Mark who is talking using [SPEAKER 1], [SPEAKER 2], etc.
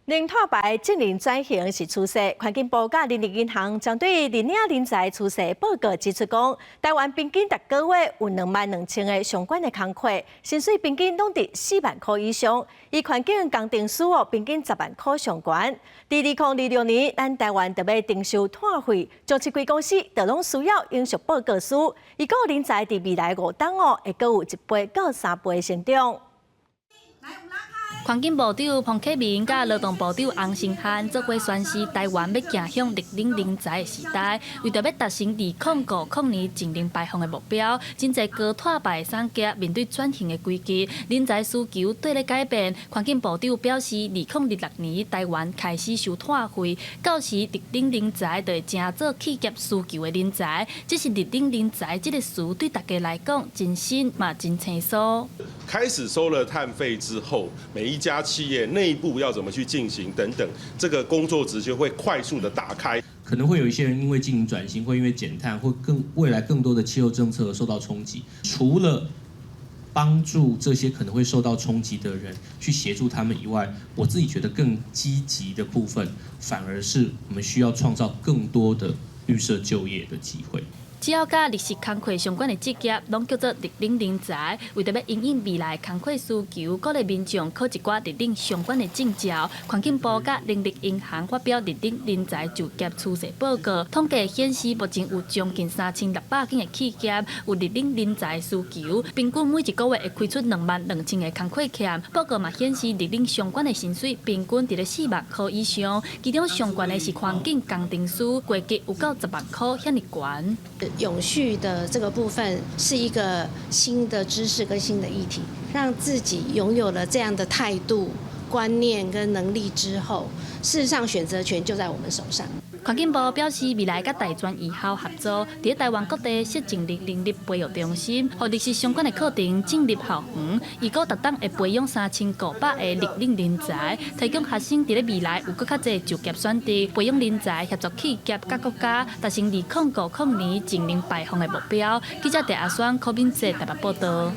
[SPEAKER 1] 零拓牌职能转型是趋势，环境部甲人力银行将对领领人才趋势报告指出讲，台湾平均逐个月有22000个相关的工课，薪水平均拢伫4万块以上，与环境工程师平均10万块相关。伫2026年，咱台湾就要征收碳费，将这几公司就拢需要永续报告书，以个人才伫未来5档会阁有1倍到3倍的成长。
[SPEAKER 2] 环境部长彭启明甲劳动部长洪胜汉做伙宣示，台湾要走向绿领人才的时代，为着要达成2050年净零排放的目标，真侪高碳排产业面对转型的危机，人才需求对咧改变。环境部长表示，2026年台湾开始收碳费，到时绿领人才就会正做企业需求的人才。这是绿领人才这个词对大家来讲真新嘛真清楚。
[SPEAKER 3] 开始收了碳费之后，每一家企业内部要怎么去进行等等，这个工作值就会快速的打开。
[SPEAKER 4] 可能会有一些人因为进行转型，会因为减碳，或未来更多的气候政策而受到冲击。除了帮助这些可能会受到冲击的人去协助他们以外，我自己觉得更积极的部分，反而是我们需要创造更多的绿色就业的机会。
[SPEAKER 2] 只要甲绿色工课相关的职业，拢叫做绿领人才。为着要因应未来工课需求，鼓励民众考一寡绿领相关的证照。环境部甲人力银行发表绿领人才就业趋势报告，统计显示，目前有将近3600间的企业有绿领人才需求，平均每一个月会开出22000个工课欠。报告嘛显示，绿领相关的薪水平均伫咧4万块以上，其中上悬的是环境工程师，月级有到10万块遐尼悬。
[SPEAKER 5] 永续的这个部分是一个新的知识跟新的议题，让自己拥有了这样的态度、观念跟能力之后，事实上选择权就在我们手上。
[SPEAKER 2] 环境部表示，未来甲大专医校合作，伫台湾各地设净绿人力培育中心，互历史相关的课程进入校园，预估逐档会培养3500个绿领人才，提供学生伫咧未来有更较侪就业选择，培养人才协助企业甲国家达成2050年净零排放的目标。记者戴阿选柯敏哲台北报道。